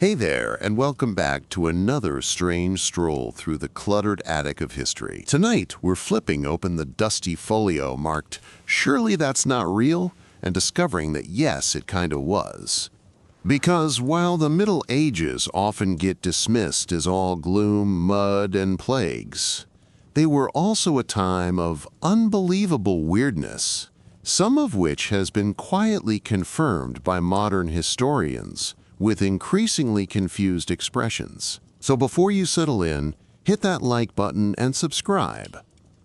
Hey there, and welcome back to another strange stroll through the cluttered attic of history. Tonight, we're flipping open the dusty folio marked, "Surely that's not real?" and discovering that yes, it kinda was. Because while the Middle Ages often get dismissed as all gloom, mud, and plagues, they were also a time of unbelievable weirdness, some of which has been quietly confirmed by modern historians, with increasingly confused expressions. So before you settle in, hit that like button and subscribe.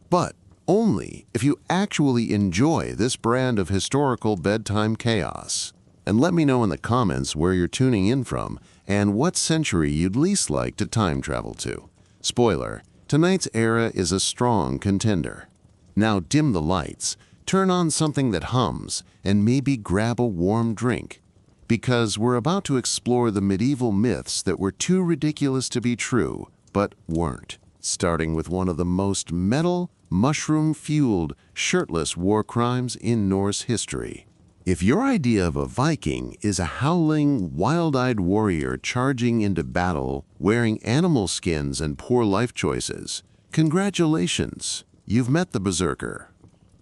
But only if you actually enjoy this brand of historical bedtime chaos. And let me know in the comments where you're tuning in from and what century you'd least like to time travel to. Spoiler, tonight's era is a strong contender. Now dim the lights, turn on something that hums, and maybe grab a warm drink, because we're about to explore the medieval myths that were too ridiculous to be true, but weren't, starting with one of the most metal, mushroom-fueled, shirtless war crimes in Norse history. If your idea of a Viking is a howling, wild-eyed warrior charging into battle, wearing animal skins and poor life choices, congratulations, you've met the Berserker.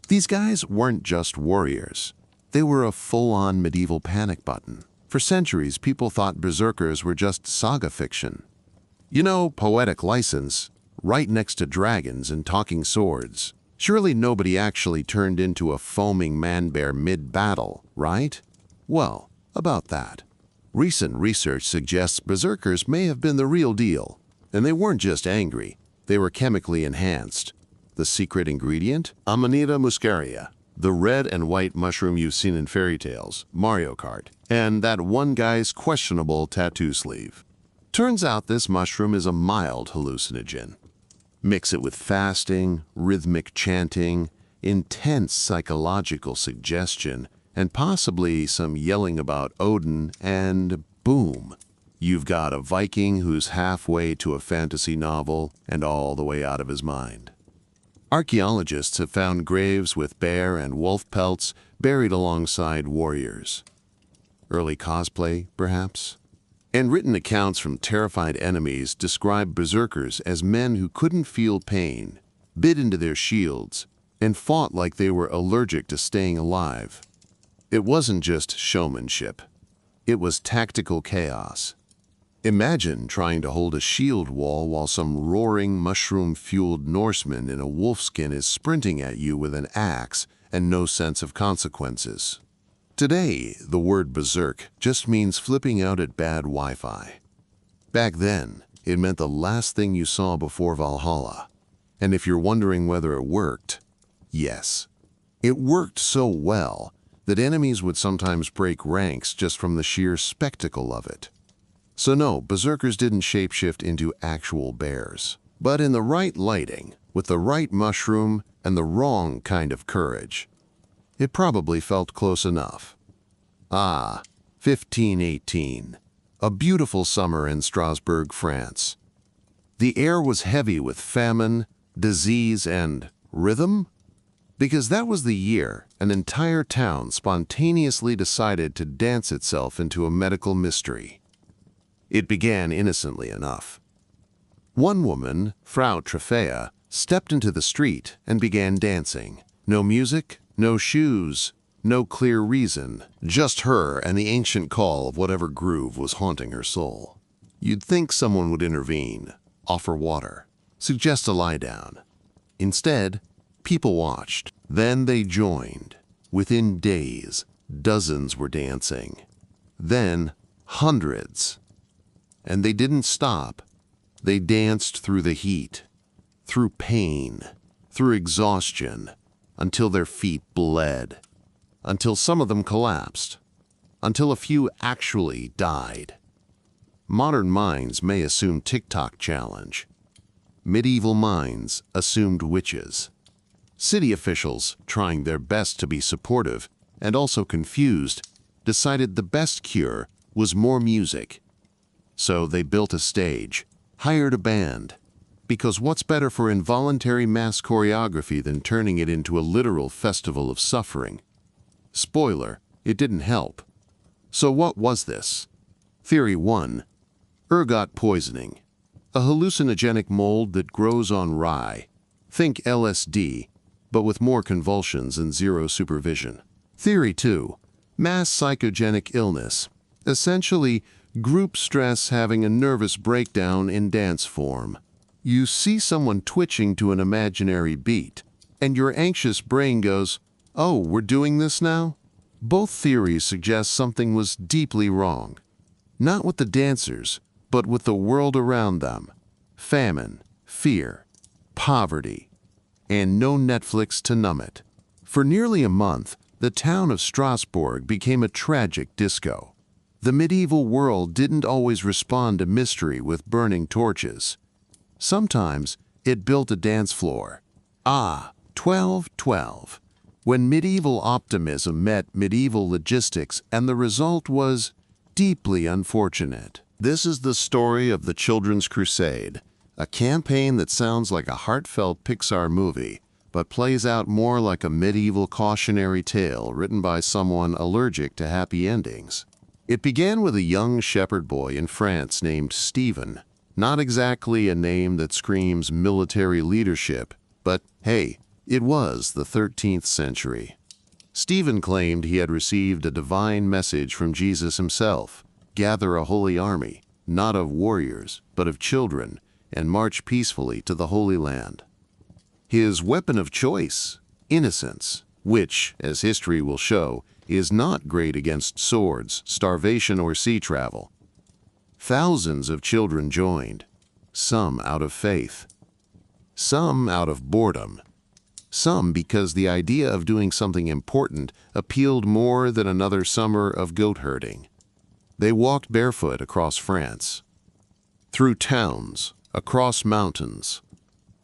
These guys weren't just warriors. They were a full-on medieval panic button. For centuries, people thought berserkers were just saga fiction. You know, poetic license, right next to dragons and talking swords. Surely nobody actually turned into a foaming man-bear mid-battle, right? Well, about that. Recent research suggests berserkers may have been the real deal. And they weren't just angry, they were chemically enhanced. The secret ingredient? Amanita muscaria. The red and white mushroom you've seen in fairy tales, Mario Kart, and that one guy's questionable tattoo sleeve. Turns out this mushroom is a mild hallucinogen. Mix it with fasting, rhythmic chanting, intense psychological suggestion, and possibly some yelling about Odin, and boom, you've got a Viking who's halfway to a fantasy novel and all the way out of his mind. Archaeologists have found graves with bear and wolf pelts buried alongside warriors. Early cosplay, perhaps? And written accounts from terrified enemies describe berserkers as men who couldn't feel pain, bit into their shields, and fought like they were allergic to staying alive. It wasn't just showmanship. It was tactical chaos. Imagine trying to hold a shield wall while some roaring, mushroom-fueled Norseman in a wolfskin is sprinting at you with an axe and no sense of consequences. Today, the word berserk just means flipping out at bad Wi-Fi. Back then, it meant the last thing you saw before Valhalla. And if you're wondering whether it worked, yes. It worked so well that enemies would sometimes break ranks just from the sheer spectacle of it. So no, berserkers didn't shapeshift into actual bears. But in the right lighting, with the right mushroom and the wrong kind of courage, it probably felt close enough. 1518. A beautiful summer in Strasbourg, France. The air was heavy with famine, disease, and rhythm? Because that was the year an entire town spontaneously decided to dance itself into a medical mystery. It began innocently enough. One woman, Frau Trofea, stepped into the street and began dancing. No music, no shoes, no clear reason, just her and the ancient call of whatever groove was haunting her soul. You'd think someone would intervene, offer water, suggest a lie down. Instead, people watched. Then they joined. Within days, dozens were dancing. Then, hundreds. And they didn't stop. They danced through the heat, through pain, through exhaustion, until their feet bled, until some of them collapsed, until a few actually died. Modern minds may assume TikTok challenge. Medieval minds assumed witches. City officials, trying their best to be supportive and also confused, decided the best cure was more music. So they built a stage, hired a band, because what's better for involuntary mass choreography than turning it into a literal festival of suffering? Spoiler, it didn't help. So what was this? Theory 1. Ergot poisoning, a hallucinogenic mold that grows on rye. Think LSD, but with more convulsions and zero supervision. Theory 2. Mass psychogenic illness, essentially group stress having a nervous breakdown in dance form. You see someone twitching to an imaginary beat, and your anxious brain goes, "Oh, we're doing this now?" Both theories suggest something was deeply wrong. Not with the dancers, but with the world around them. Famine, fear, poverty, and no Netflix to numb it. For nearly a month, the town of Strasbourg became a tragic disco. The medieval world didn't always respond to mystery with burning torches. Sometimes it built a dance floor. 1212. When medieval optimism met medieval logistics, and the result was deeply unfortunate. This is the story of the Children's Crusade, a campaign that sounds like a heartfelt Pixar movie, but plays out more like a medieval cautionary tale written by someone allergic to happy endings. It began with a young shepherd boy in France named Stephen. Not exactly a name that screams military leadership, but hey, it was the 13th century. Stephen claimed he had received a divine message from Jesus himself: gather a holy army, not of warriors, but of children, and march peacefully to the Holy Land. His weapon of choice, innocence, which, as history will show, is not great against swords, starvation, or sea travel. Thousands of children joined, some out of faith, some out of boredom, some because the idea of doing something important appealed more than another summer of goat herding. They walked barefoot across France, through towns, across mountains,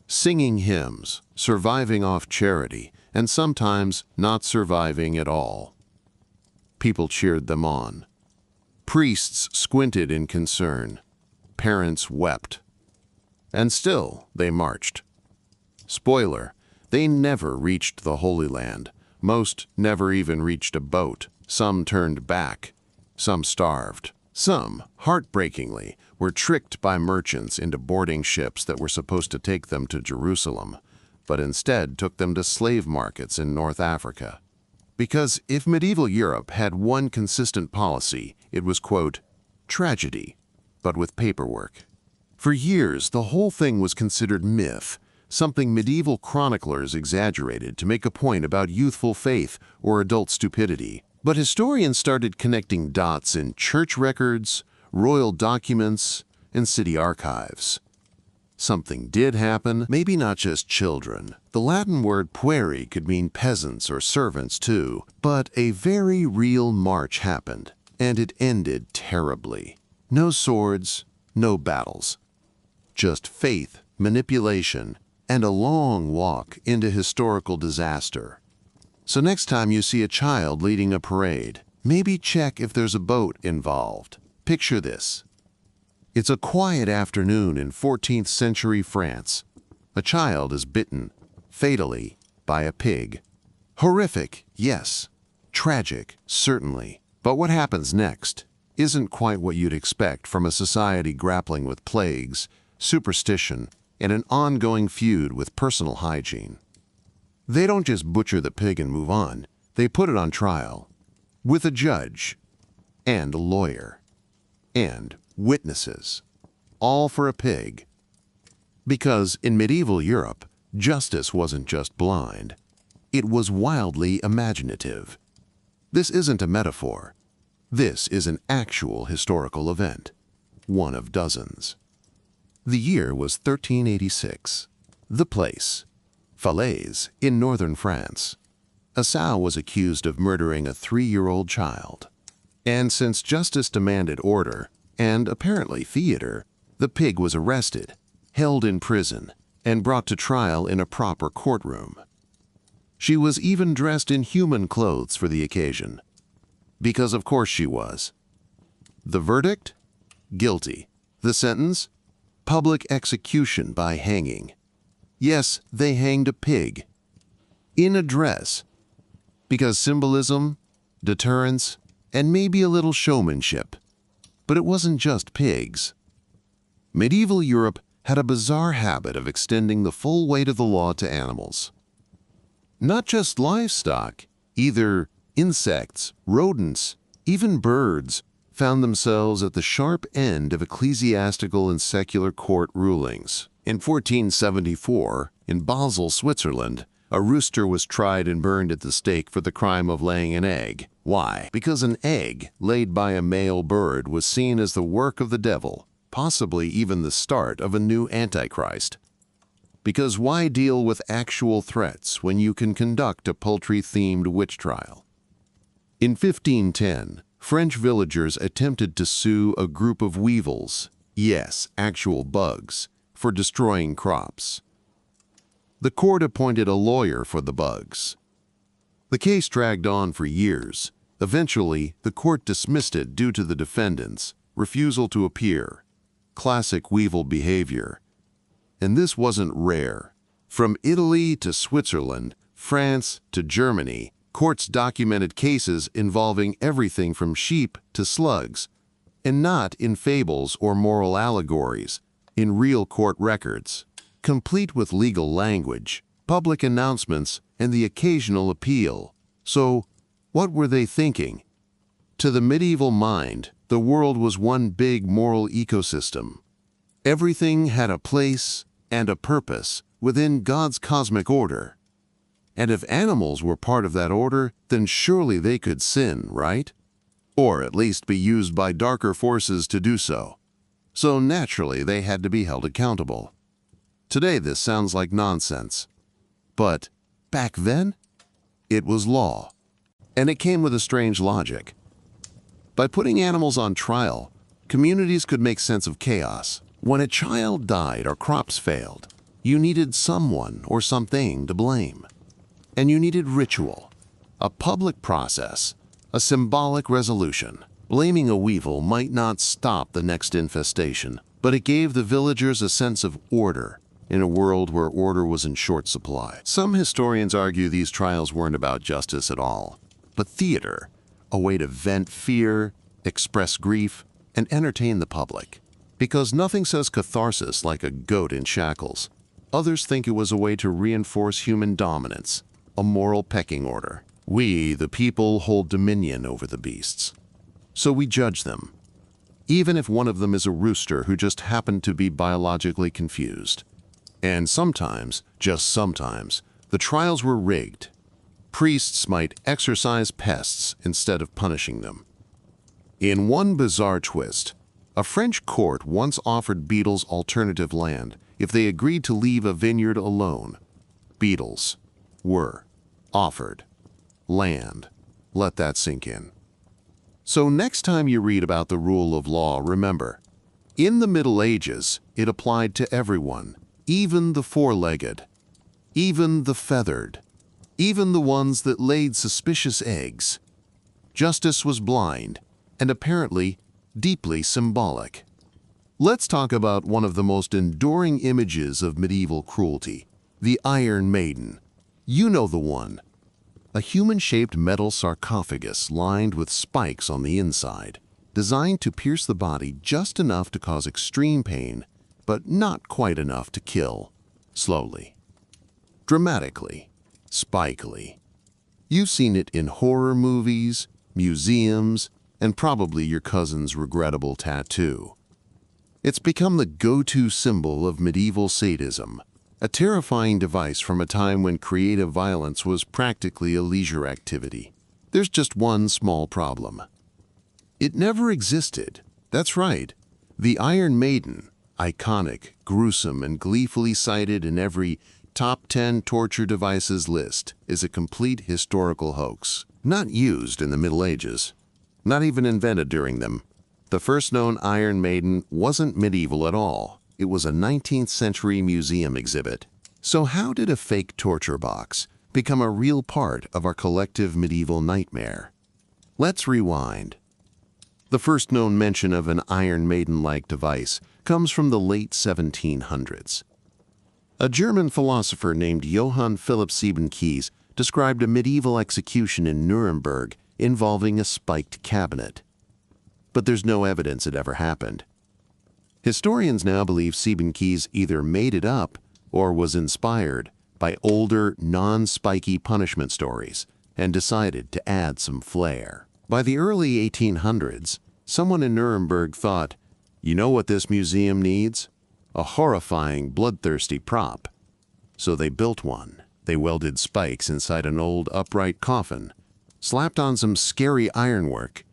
singing hymns, surviving off charity, and sometimes not surviving at all. People cheered them on. Priests squinted in concern. Parents wept. And still they marched. Spoiler, they never reached the Holy Land. Most never even reached a boat. Some turned back. Some starved. Some, heartbreakingly, were tricked by merchants into boarding ships that were supposed to take them to Jerusalem, but instead took them to slave markets in North Africa. Because if medieval Europe had one consistent policy, it was, quote, tragedy, but with paperwork. For years, the whole thing was considered myth, something medieval chroniclers exaggerated to make a point about youthful faith or adult stupidity. But historians started connecting dots in church records, royal documents, and city archives. Something did happen, maybe not just children. The Latin word pueri could mean peasants or servants too, but a very real march happened, and it ended terribly. No swords, no battles. Just faith, manipulation, and a long walk into historical disaster. So next time you see a child leading a parade, maybe check if there's a boat involved. Picture this. It's a quiet afternoon in 14th century France. A child is bitten, fatally, by a pig. Horrific, yes. Tragic, certainly. But what happens next isn't quite what you'd expect from a society grappling with plagues, superstition, and an ongoing feud with personal hygiene. They don't just butcher the pig and move on. They put it on trial, with a judge, and a lawyer, and witnesses, all for a pig. Because in medieval Europe, justice wasn't just blind. It was wildly imaginative. This isn't a metaphor. This is an actual historical event, one of dozens. The year was 1386. The place, Falaise, in northern France. A sow was accused of murdering a 3-year-old child. And since justice demanded order, and apparently theater, the pig was arrested, held in prison, and brought to trial in a proper courtroom. She was even dressed in human clothes for the occasion. Because of course she was. The verdict? Guilty. The sentence? Public execution by hanging. Yes, they hanged a pig. In a dress. Because symbolism, deterrence, and maybe a little showmanship. But it wasn't just pigs. Medieval Europe had a bizarre habit of extending the full weight of the law to animals. Not just livestock, either insects, rodents, even birds found themselves at the sharp end of ecclesiastical and secular court rulings. In 1474, in Basel, Switzerland, a rooster was tried and burned at the stake for the crime of laying an egg. Why? Because an egg laid by a male bird was seen as the work of the devil, possibly even the start of a new Antichrist. Because why deal with actual threats when you can conduct a poultry-themed witch trial? In 1510, French villagers attempted to sue a group of weevils, yes, actual bugs, for destroying crops. The court appointed a lawyer for the bugs. The case dragged on for years. Eventually, the court dismissed it due to the defendants' refusal to appear. Classic weevil behavior. And this wasn't rare. From Italy to Switzerland, France to Germany, courts documented cases involving everything from sheep to slugs, and not in fables or moral allegories, in real court records, complete with legal language, public announcements, and the occasional appeal. So, what were they thinking? To the medieval mind, the world was one big moral ecosystem. Everything had a place and a purpose within God's cosmic order. And if animals were part of that order, then surely they could sin, right? Or at least be used by darker forces to do so. So naturally, they had to be held accountable. Today, this sounds like nonsense. But back then, it was law. And it came with a strange logic. By putting animals on trial, communities could make sense of chaos. When a child died or crops failed, you needed someone or something to blame. And you needed ritual, a public process, a symbolic resolution. Blaming a weevil might not stop the next infestation, but it gave the villagers a sense of order in a world where order was in short supply. Some historians argue these trials weren't about justice at all, but theater, a way to vent fear, express grief, and entertain the public. Because nothing says catharsis like a goat in shackles. Others think it was a way to reinforce human dominance, a moral pecking order. We, the people, hold dominion over the beasts. So we judge them, even if one of them is a rooster who just happened to be biologically confused. And sometimes, just sometimes, the trials were rigged. Priests might exorcise pests instead of punishing them. In one bizarre twist, a French court once offered beetles alternative land if they agreed to leave a vineyard alone. Beetles were offered land. Let that sink in. So next time you read about the rule of law, remember, in the Middle Ages, it applied to everyone, even the four-legged, even the feathered, even the ones that laid suspicious eggs. Justice was blind and apparently deeply symbolic. Let's talk about one of the most enduring images of medieval cruelty, the Iron Maiden. You know the one. A human-shaped metal sarcophagus lined with spikes on the inside, designed to pierce the body just enough to cause extreme pain, but not quite enough to kill. Slowly. Dramatically. Spikily. You've seen it in horror movies, museums, and probably your cousin's regrettable tattoo. It's become the go-to symbol of medieval sadism, a terrifying device from a time when creative violence was practically a leisure activity. There's just one small problem. It never existed. That's right. The Iron Maiden, iconic, gruesome, and gleefully cited in every top 10 torture devices list, is a complete historical hoax. Not used in the Middle Ages. Not even invented during them. The first known Iron Maiden wasn't medieval at all. It was a 19th century museum exhibit. So how did a fake torture box become a real part of our collective medieval nightmare? Let's rewind. The first known mention of an Iron Maiden-like device comes from the late 1700s. A German philosopher named Johann Philipp Siebenkees described a medieval execution in Nuremberg involving a spiked cabinet. But there's no evidence it ever happened. Historians now believe Debunk either made it up or was inspired by older, non-spiky punishment stories and decided to add some flair. By the early 1800s, someone in Nuremberg thought, you know what this museum needs? A horrifying, bloodthirsty prop. So they built one. They welded spikes inside an old upright coffin, slapped on some scary ironwork,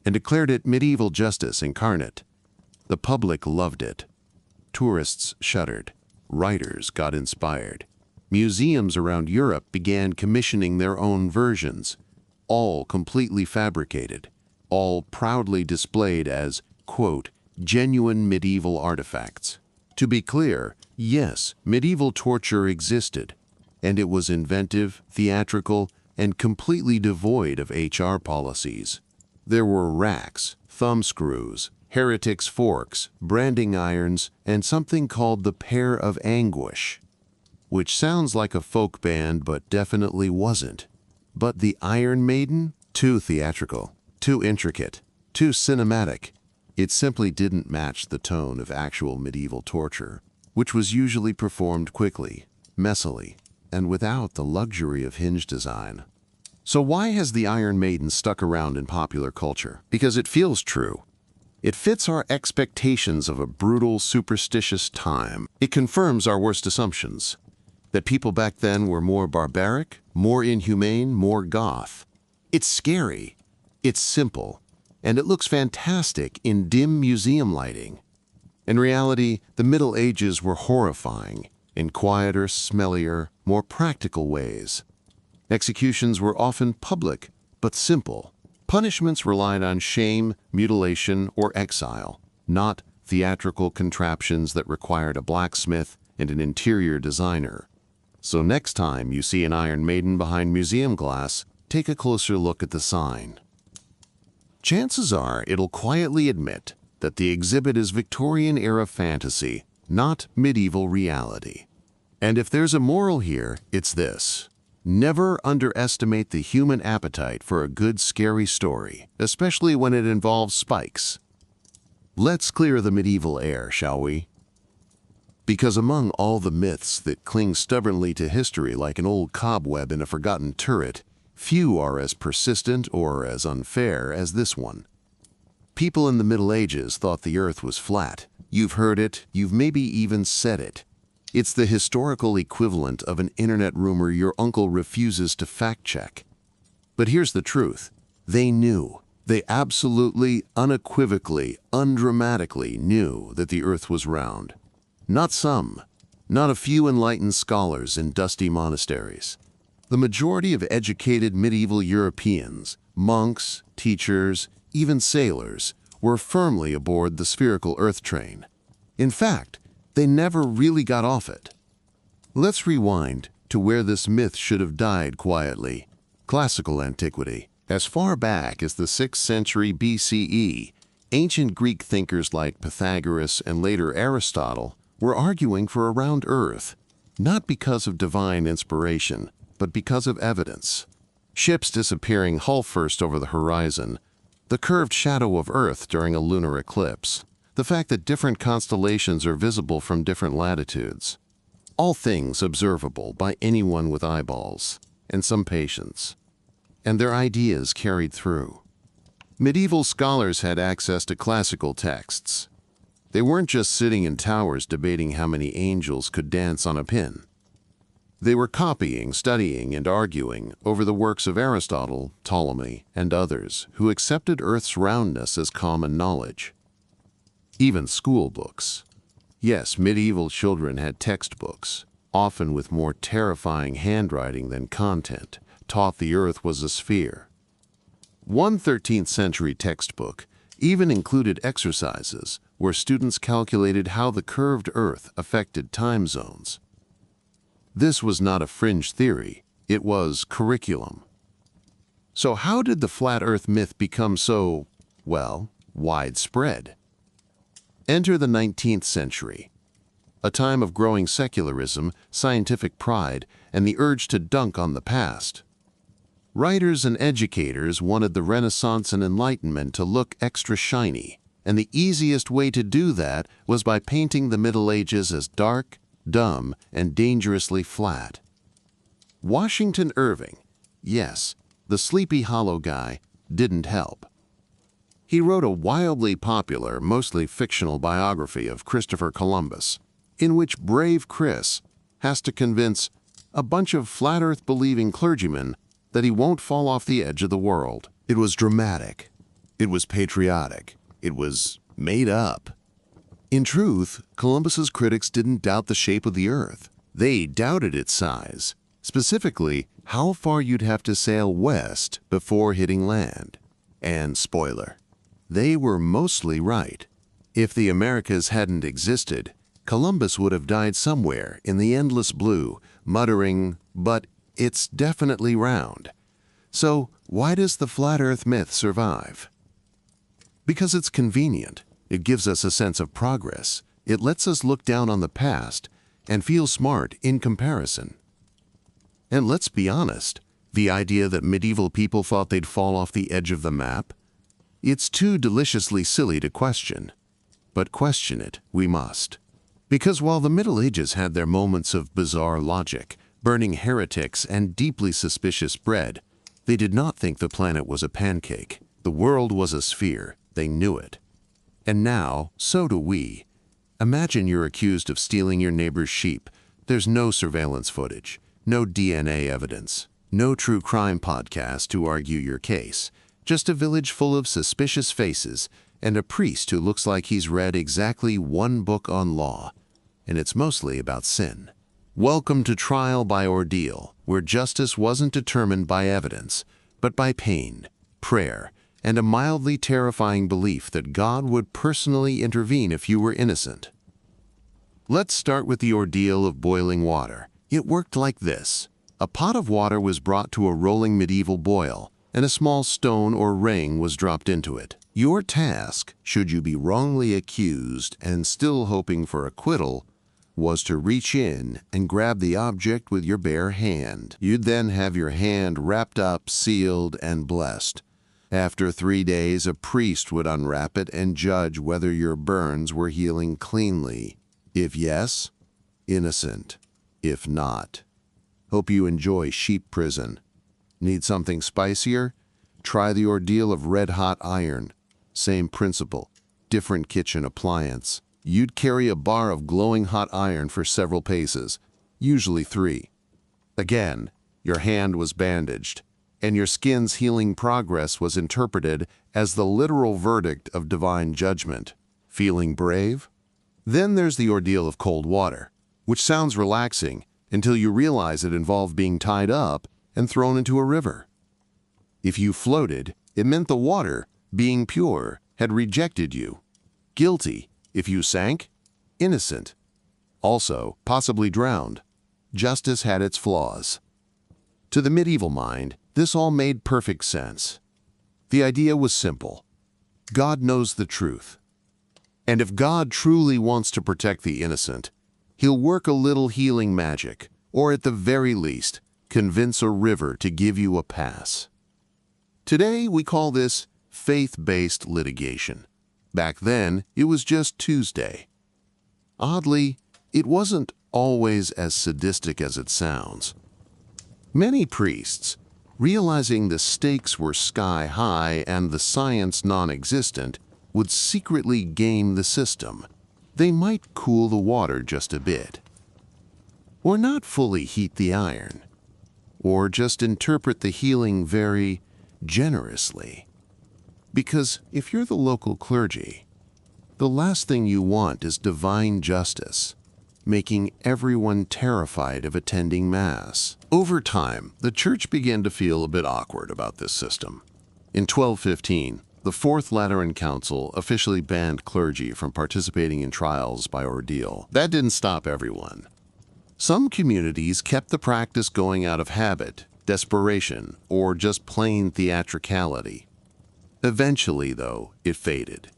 and declared it medieval justice incarnate. The public loved it. Tourists shuddered. Writers got inspired. Museums around Europe began commissioning their own versions, all completely fabricated, all proudly displayed as, quote, genuine medieval artifacts. To be clear, yes, medieval torture existed, and it was inventive, theatrical, and completely devoid of HR policies. There were racks, thumbscrews, heretics' forks, branding irons, and something called the Pair of Anguish, which sounds like a folk band but definitely wasn't. But the Iron Maiden? Too theatrical, too intricate, too cinematic. It simply didn't match the tone of actual medieval torture, which was usually performed quickly, messily, and without the luxury of hinge design. So why has the Iron Maiden stuck around in popular culture? Because it feels true. It fits our expectations of a brutal, superstitious time. It confirms our worst assumptions, that people back then were more barbaric, more inhumane, more goth. It's scary, it's simple, and it looks fantastic in dim museum lighting. In reality, the Middle Ages were horrifying in quieter, smellier, more practical ways. Executions were often public, but simple. Punishments relied on shame, mutilation, or exile, not theatrical contraptions that required a blacksmith and an interior designer. So next time you see an Iron Maiden behind museum glass, take a closer look at the sign. Chances are it'll quietly admit that the exhibit is Victorian-era fantasy, not medieval reality. And if there's a moral here, it's this. Never underestimate the human appetite for a good scary story, especially when it involves spikes. Let's clear the medieval air, shall we? Because among all the myths that cling stubbornly to history like an old cobweb in a forgotten turret, few are as persistent or as unfair as this one. People in the Middle Ages thought the earth was flat. You've heard it, you've maybe even said it. It's the historical equivalent of an internet rumor your uncle refuses to fact-check. But here's the truth. They knew. They absolutely, unequivocally, undramatically knew that the earth was round. Not some. Not a few enlightened scholars in dusty monasteries. The majority of educated medieval Europeans, monks, teachers, even sailors, were firmly aboard the spherical earth train. In fact, they never really got off it. Let's rewind to where this myth should have died quietly. Classical antiquity. As far back as the 6th century BCE, ancient Greek thinkers like Pythagoras and later Aristotle were arguing for a round earth, not because of divine inspiration, but because of evidence. Ships disappearing hull first over the horizon, the curved shadow of Earth during a lunar eclipse, the fact that different constellations are visible from different latitudes. All things observable by anyone with eyeballs and some patience. And their ideas carried through. Medieval scholars had access to classical texts. They weren't just sitting in towers debating how many angels could dance on a pin. They were copying, studying, and arguing over the works of Aristotle, Ptolemy, and others who accepted Earth's roundness as common knowledge. Even school books. Yes, medieval children had textbooks, often with more terrifying handwriting than content, taught the Earth was a sphere. One 13th century textbook even included exercises where students calculated how the curved Earth affected time zones. This was not a fringe theory, it was curriculum. So how did the flat Earth myth become so, well, widespread? Enter the 19th century, a time of growing secularism, scientific pride, and the urge to dunk on the past. Writers and educators wanted the Renaissance and Enlightenment to look extra shiny, and the easiest way to do that was by painting the Middle Ages as dark, dumb, and dangerously flat. Washington Irving, yes, the Sleepy Hollow guy, didn't help. He wrote a wildly popular, mostly fictional biography of Christopher Columbus, in which brave Chris has to convince a bunch of flat earth believing clergymen that he won't fall off the edge of the world. It was dramatic. It was patriotic. It was made up. In truth, Columbus's critics didn't doubt the shape of the earth. They doubted its size, specifically how far you'd have to sail west before hitting land. And spoiler, they were mostly right. If the Americas hadn't existed, Columbus would have died somewhere in the endless blue, muttering, "But it's definitely round." So why does the flat earth myth survive? Because it's convenient. It gives us a sense of progress. It lets us look down on the past and feel smart in comparison. And let's be honest, the idea that medieval people thought they'd fall off the edge of the map? It's too deliciously silly to question. But question it we must. Because while the Middle Ages had their moments of bizarre logic, burning heretics and deeply suspicious bread, they did not think the planet was a pancake. The world was a sphere. They knew it. And now, so do we. Imagine you're accused of stealing your neighbor's sheep. There's no surveillance footage, no DNA evidence, no true crime podcast to argue your case, just a village full of suspicious faces and a priest who looks like he's read exactly one book on law, and it's mostly about sin. Welcome to Trial by Ordeal, where justice wasn't determined by evidence, but by pain, prayer, and a mildly terrifying belief that God would personally intervene if you were innocent. Let's start with the ordeal of boiling water. It worked like this. A pot of water was brought to a rolling medieval boil, and a small stone or ring was dropped into it. Your task, should you be wrongly accused and still hoping for acquittal, was to reach in and grab the object with your bare hand. You'd then have your hand wrapped up, sealed, and blessed. After 3 days, a priest would unwrap it and judge whether your burns were healing cleanly. If yes, innocent. If not, hope you enjoy sheep prison. Need something spicier? Try the ordeal of red-hot iron. Same principle, different kitchen appliance. You'd carry a bar of glowing hot iron for several paces, usually 3. Again, your hand was bandaged, and your skin's healing progress was interpreted as the literal verdict of divine judgment. Feeling brave? Then there's the ordeal of cold water, which sounds relaxing until you realize it involved being tied up and thrown into a river. If you floated, it meant the water, being pure, had rejected you. Guilty. If you sank, innocent. Also, possibly drowned. Justice had its flaws. To the medieval mind, this all made perfect sense. The idea was simple. God knows the truth. And if God truly wants to protect the innocent, he'll work a little healing magic, or at the very least, convince a river to give you a pass. Today, we call this faith-based litigation. Back then, it was just Tuesday. Oddly, it wasn't always as sadistic as it sounds. Many priests, realizing the stakes were sky-high and the science non-existent, would secretly game the system. They might cool the water just a bit, or not fully heat the iron, or just interpret the healing very generously. Because if you're the local clergy, the last thing you want is divine justice, making everyone terrified of attending Mass. Over time, the Church began to feel a bit awkward about this system. In 1215, the Fourth Lateran Council officially banned clergy from participating in trials by ordeal. That didn't stop everyone. Some communities kept the practice going out of habit, desperation, or just plain theatricality. Eventually, though, it faded,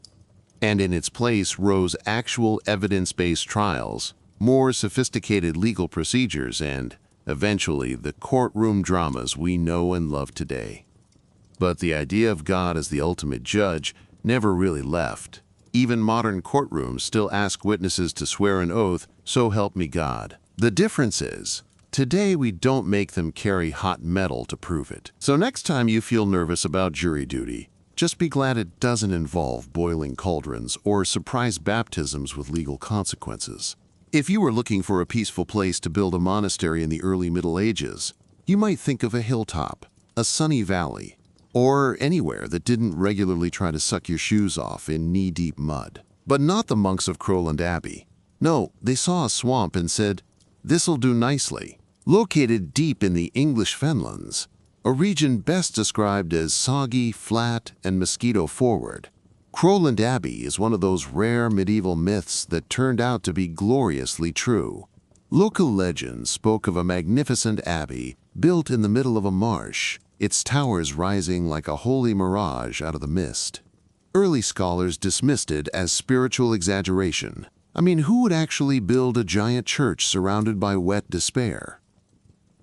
and in its place rose actual evidence-based trials, more sophisticated legal procedures, and, eventually, the courtroom dramas we know and love today. But the idea of God as the ultimate judge never really left. Even modern courtrooms still ask witnesses to swear an oath, "So help me God." The difference is, today we don't make them carry hot metal to prove it. So next time you feel nervous about jury duty, just be glad it doesn't involve boiling cauldrons or surprise baptisms with legal consequences. If you were looking for a peaceful place to build a monastery in the early Middle Ages, you might think of a hilltop, a sunny valley, or anywhere that didn't regularly try to suck your shoes off in knee-deep mud. But not the monks of Crowland Abbey. No, they saw a swamp and said, "This'll do nicely." Located deep in the English fenlands, a region best described as soggy, flat, and mosquito-forward, Crowland Abbey is one of those rare medieval myths that turned out to be gloriously true. Local legends spoke of a magnificent abbey built in the middle of a marsh, its towers rising like a holy mirage out of the mist. Early scholars dismissed it as spiritual exaggeration. I mean, who would actually build a giant church surrounded by wet despair?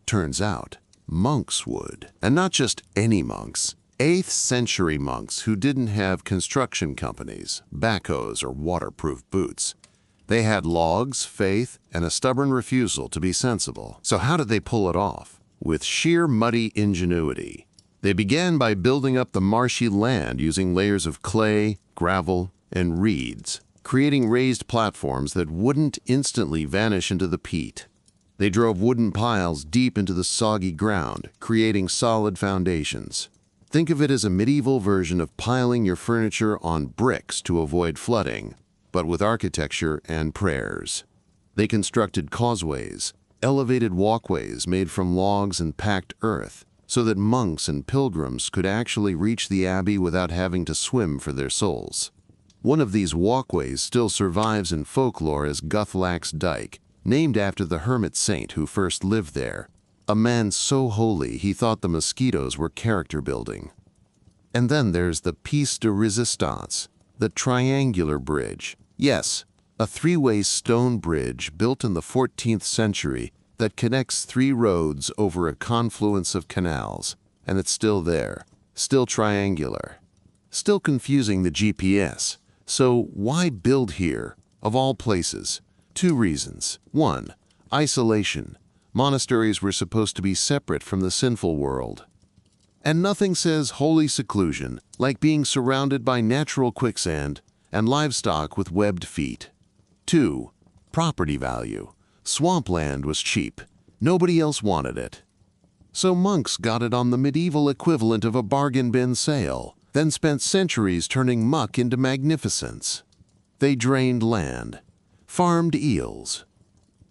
Turns out, monks would. And not just any monks. 8th century monks who didn't have construction companies, backhoes, or waterproof boots. They had logs, faith, and a stubborn refusal to be sensible. So how did they pull it off? With sheer muddy ingenuity. They began by building up the marshy land using layers of clay, gravel, and reeds, creating raised platforms that wouldn't instantly vanish into the peat. They drove wooden piles deep into the soggy ground, creating solid foundations. Think of it as a medieval version of piling your furniture on bricks to avoid flooding, but with architecture and prayers. They constructed causeways, elevated walkways made from logs and packed earth, so that monks and pilgrims could actually reach the abbey without having to swim for their souls. One of these walkways still survives in folklore as Guthlack's Dyke, named after the hermit saint who first lived there, a man so holy he thought the mosquitoes were character building. And then there's the piece de resistance, the triangular bridge. Yes, a three-way stone bridge built in the 14th century that connects 3 roads over a confluence of canals, and it's still there, still triangular, still confusing the GPS. So why build here, of all places? 2 reasons. 1. Isolation. Monasteries were supposed to be separate from the sinful world. And nothing says holy seclusion like being surrounded by natural quicksand and livestock with webbed feet. 2. Property value. Swampland was cheap. Nobody else wanted it. So monks got it on the medieval equivalent of a bargain bin sale, then spent centuries turning muck into magnificence. They drained land, farmed eels,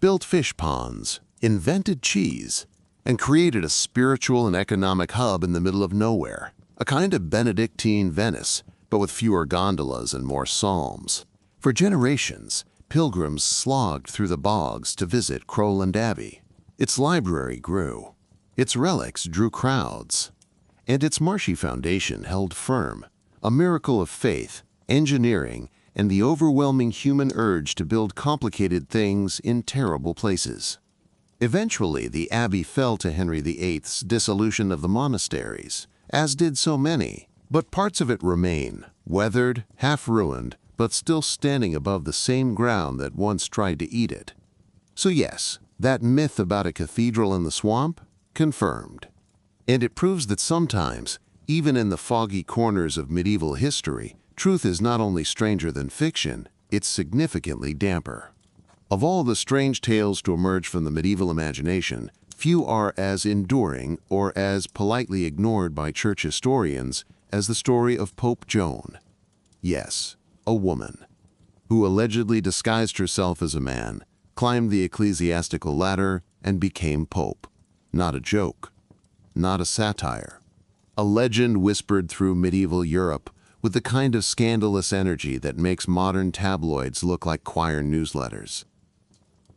built fish ponds, invented cheese, and created a spiritual and economic hub in the middle of nowhere. A kind of Benedictine Venice, but with fewer gondolas and more psalms. For generations, pilgrims slogged through the bogs to visit Crowland Abbey. Its library grew. Its relics drew crowds. And its marshy foundation held firm, a miracle of faith, engineering, and the overwhelming human urge to build complicated things in terrible places. Eventually, the abbey fell to Henry VIII's dissolution of the monasteries, as did so many, but parts of it remain, weathered, half-ruined, but still standing above the same ground that once tried to eat it. So yes, that myth about a cathedral in the swamp? Confirmed. And it proves that sometimes, even in the foggy corners of medieval history, truth is not only stranger than fiction, it's significantly damper. Of all the strange tales to emerge from the medieval imagination, few are as enduring or as politely ignored by church historians as the story of Pope Joan. Yes, a woman, who allegedly disguised herself as a man, climbed the ecclesiastical ladder, and became pope. Not a joke, not a satire. A legend whispered through medieval Europe with the kind of scandalous energy that makes modern tabloids look like choir newsletters.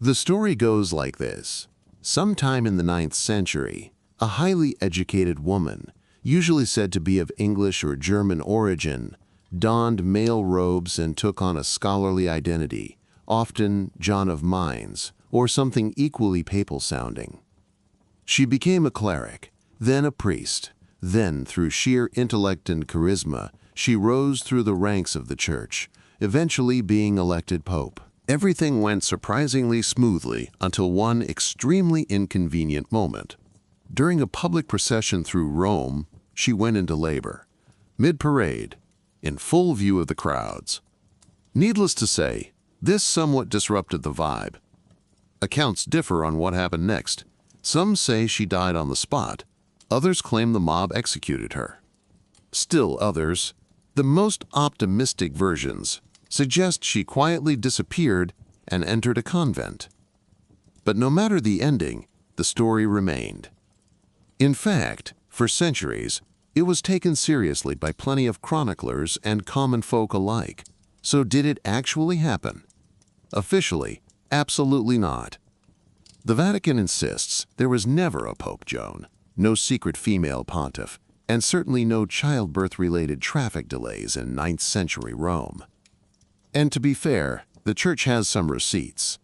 The story goes like this. Sometime in the 9th century, a highly educated woman, usually said to be of English or German origin, donned male robes and took on a scholarly identity, often John of Mainz, or something equally papal-sounding. She became a cleric, then a priest, then, through sheer intellect and charisma, she rose through the ranks of the church, eventually being elected pope. Everything went surprisingly smoothly until one extremely inconvenient moment. During a public procession through Rome, she went into labor, mid-parade, in full view of the crowds. Needless to say, this somewhat disrupted the vibe. Accounts differ on what happened next. Some say she died on the spot. Others claim the mob executed her. Still others, the most optimistic versions, suggest she quietly disappeared and entered a convent. But no matter the ending, the story remained. In fact, for centuries, it was taken seriously by plenty of chroniclers and common folk alike. So did it actually happen? Officially, absolutely not. The Vatican insists there was never a Pope Joan, no secret female pontiff, and certainly no childbirth-related traffic delays in 9th century Rome. And to be fair, the Church has some receipts.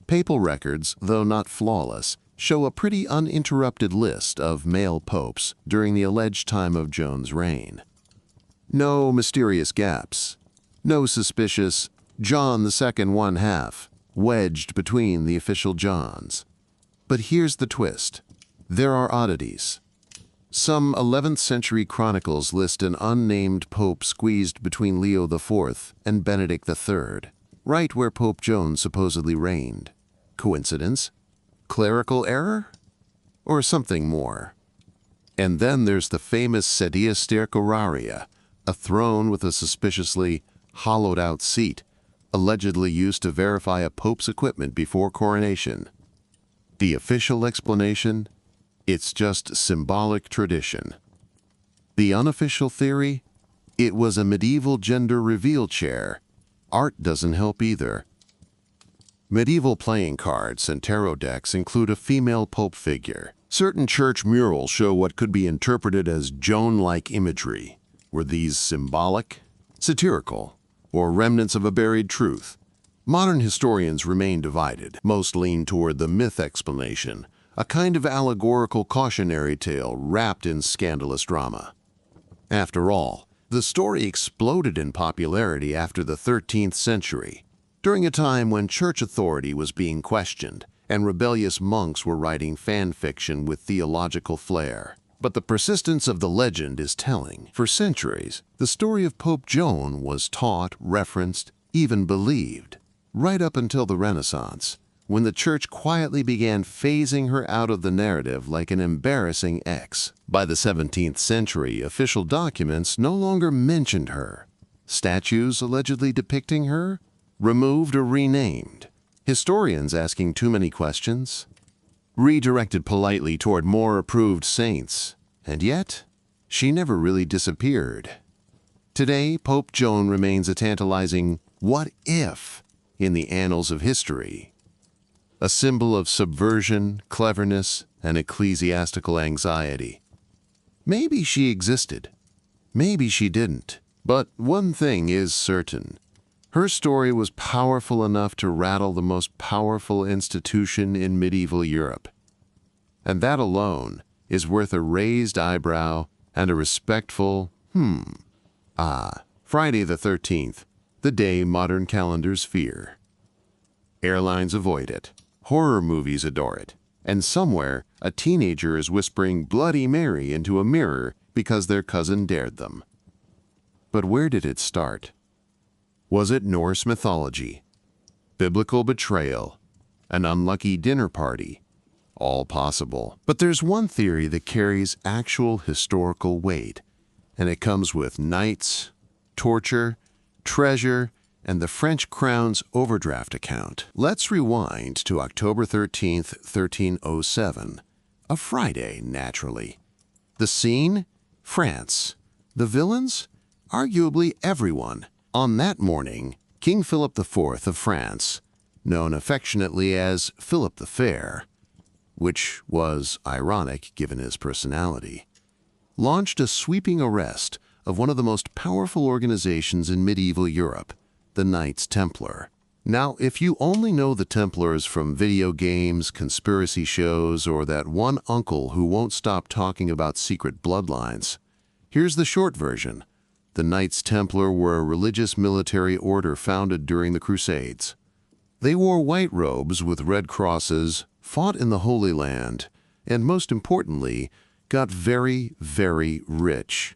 Papal records, though not flawless, show a pretty uninterrupted list of male popes during the alleged time of Joan's reign. No mysterious gaps. No suspicious John II 1/2 wedged between the official Johns. But here's the twist. There are oddities. Some 11th century chronicles list an unnamed pope squeezed between Leo IV and Benedict III, right where Pope Joan supposedly reigned. Coincidence? Clerical error? Or something more? And then there's the famous sedia stercoraria, a throne with a suspiciously hollowed-out seat, allegedly used to verify a pope's equipment before coronation. The official explanation? It's just symbolic tradition. The unofficial theory? It was a medieval gender reveal chair. Art doesn't help either. Medieval playing cards and tarot decks include a female pope figure. Certain church murals show what could be interpreted as Joan-like imagery. Were these symbolic, satirical, or remnants of a buried truth? Modern historians remain divided. Most lean toward the myth explanation, a kind of allegorical cautionary tale wrapped in scandalous drama. After all, the story exploded in popularity after the 13th century, during a time when church authority was being questioned and rebellious monks were writing fan fiction with theological flair. But the persistence of the legend is telling. For centuries, the story of Pope Joan was taught, referenced, even believed, right up until the Renaissance, when the Church quietly began phasing her out of the narrative like an embarrassing ex. By the 17th century, official documents no longer mentioned her. Statues allegedly depicting her? Removed or renamed. Historians asking too many questions? Redirected politely toward more approved saints. And yet, she never really disappeared. Today, Pope Joan remains a tantalizing what if in the annals of history. A symbol of subversion, cleverness, and ecclesiastical anxiety. Maybe she existed. Maybe she didn't. But one thing is certain. Her story was powerful enough to rattle the most powerful institution in medieval Europe. And that alone is worth a raised eyebrow and a respectful, Friday the 13th, the day modern calendars fear. Airlines avoid it. Horror movies adore it. And somewhere, a teenager is whispering Bloody Mary into a mirror because their cousin dared them. But where did it start? Was it Norse mythology? Biblical betrayal? An unlucky dinner party? All possible. But there's one theory that carries actual historical weight, and it comes with knights, torture, treasure, and the French crown's overdraft account. Let's rewind to October 13th, 1307, a Friday, naturally. The scene? France. The villains? Arguably everyone. On that morning, King Philip IV of France, known affectionately as Philip the Fair, which was ironic given his personality, launched a sweeping arrest of one of the most powerful organizations in medieval Europe, the Knights Templar. Now, if you only know the Templars from video games, conspiracy shows, or that one uncle who won't stop talking about secret bloodlines, here's the short version. The Knights Templar were a religious military order founded during the Crusades. They wore white robes with red crosses, fought in the Holy Land, and most importantly, got very, very rich.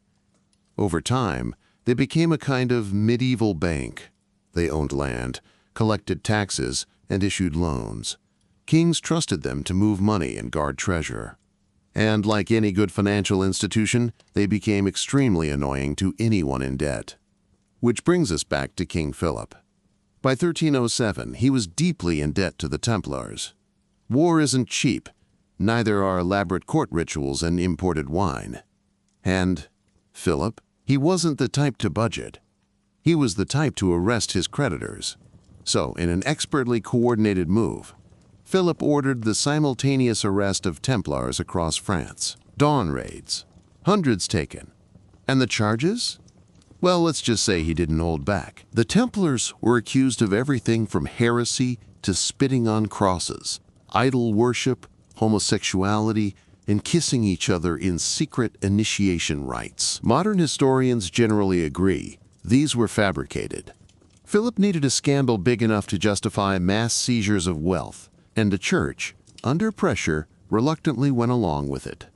Over time, they became a kind of medieval bank. They owned land, collected taxes, and issued loans. Kings trusted them to move money and guard treasure. And like any good financial institution, they became extremely annoying to anyone in debt. Which brings us back to King Philip. By 1307, he was deeply in debt to the Templars. War isn't cheap, neither are elaborate court rituals and imported wine. And Philip, he wasn't the type to budget. He was the type to arrest his creditors. So, in an expertly coordinated move, Philip ordered the simultaneous arrest of Templars across France. Dawn raids, hundreds taken. And the charges? Well, let's just say he didn't hold back. The Templars were accused of everything from heresy to spitting on crosses, idol worship, homosexuality, and kissing each other in secret initiation rites. Modern historians generally agree these were fabricated. Philip needed a scandal big enough to justify mass seizures of wealth, and the church, under pressure, reluctantly went along with it.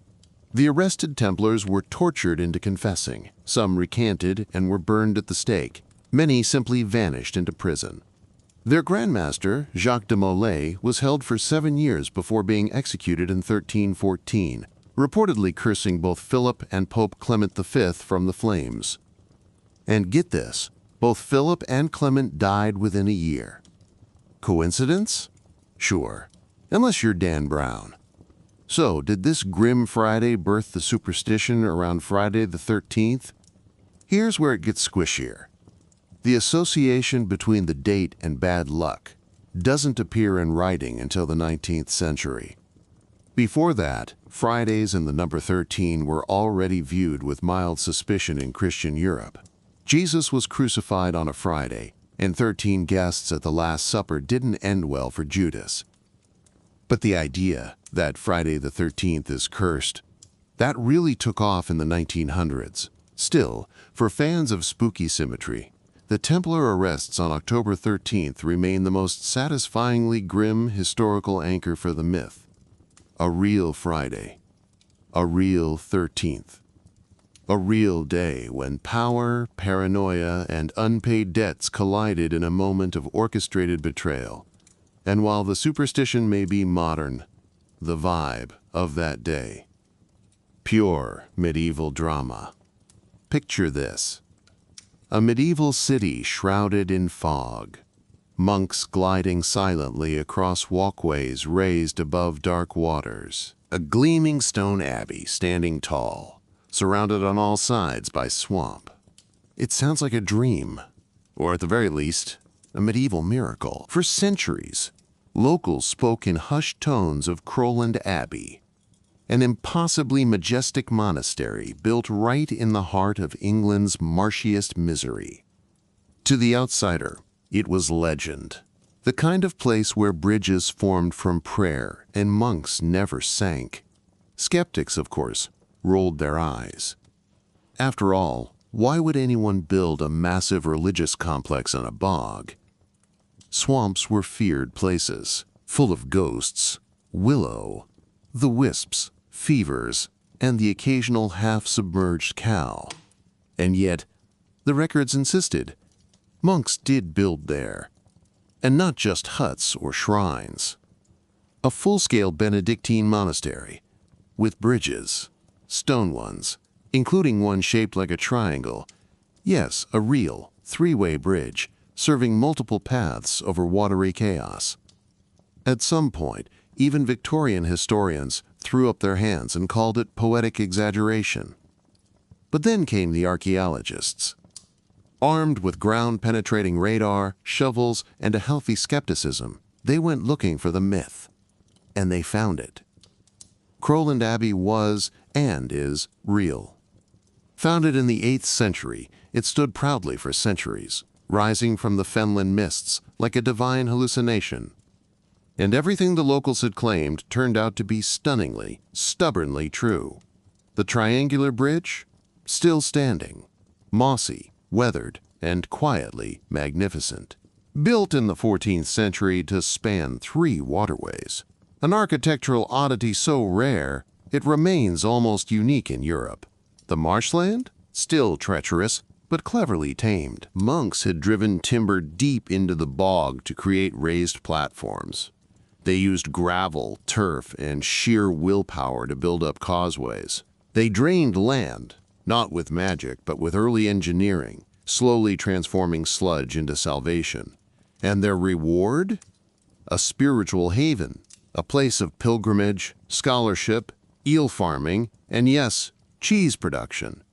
The arrested Templars were tortured into confessing. Some recanted and were burned at the stake. Many simply vanished into prison. Their grandmaster, Jacques de Molay, was held for 7 years before being executed in 1314, reportedly cursing both Philip and Pope Clement V from the flames. And get this, both Philip and Clement died within a year. Coincidence? Sure, unless you're Dan Brown. So, did this grim Friday birth the superstition around Friday the 13th? Here's where it gets squishier. The association between the date and bad luck doesn't appear in writing until the 19th century. Before that, Fridays and the number 13 were already viewed with mild suspicion in Christian Europe. Jesus was crucified on a Friday, and 13 guests at the Last Supper didn't end well for Judas. But the idea that Friday the 13th is cursed, that really took off in the 1900s. Still, for fans of spooky symmetry, the Templar arrests on October 13th remain the most satisfyingly grim historical anchor for the myth. A real Friday. A real 13th. A real day when power, paranoia, and unpaid debts collided in a moment of orchestrated betrayal. And while the superstition may be modern, the vibe of that day. Pure medieval drama. Picture this. A medieval city shrouded in fog. Monks gliding silently across walkways raised above dark waters. A gleaming stone abbey standing tall, surrounded on all sides by swamp. It sounds like a dream, or at the very least, a medieval miracle. For centuries, locals spoke in hushed tones of Crowland Abbey, an impossibly majestic monastery built right in the heart of England's marshiest misery. To the outsider, it was legend, the kind of place where bridges formed from prayer and monks never sank. Skeptics, of course, rolled their eyes. After all, why would anyone build a massive religious complex in a bog? Swamps were feared places, full of ghosts, willow, the wisps, fevers, and the occasional half-submerged cow. And yet, the records insisted, monks did build there. And not just huts or shrines. A full-scale Benedictine monastery, with bridges, stone ones, including one shaped like a triangle. Yes, a real, three-way bridge, serving multiple paths over watery chaos. At some point, even Victorian historians threw up their hands and called it poetic exaggeration. But then came the archaeologists. Armed with ground-penetrating radar, shovels, and a healthy skepticism, they went looking for the myth. And they found it. Crowland Abbey was, and is, real. Founded in the 8th century, it stood proudly for centuries, rising from the fenland mists like a divine hallucination. And everything the locals had claimed turned out to be stunningly, stubbornly true. The triangular bridge? Still standing. mossy, weathered, and quietly magnificent. Built in the 14th century to span 3 waterways, an architectural oddity so rare it remains almost unique in Europe. The marshland? Still treacherous, but cleverly tamed. Monks had driven timber deep into the bog to create raised platforms. They used gravel, turf, and sheer willpower to build up causeways. They drained land, not with magic, but with early engineering, slowly transforming sludge into salvation. And their reward? A spiritual haven, a place of pilgrimage, scholarship, eel farming, and yes, cheese production.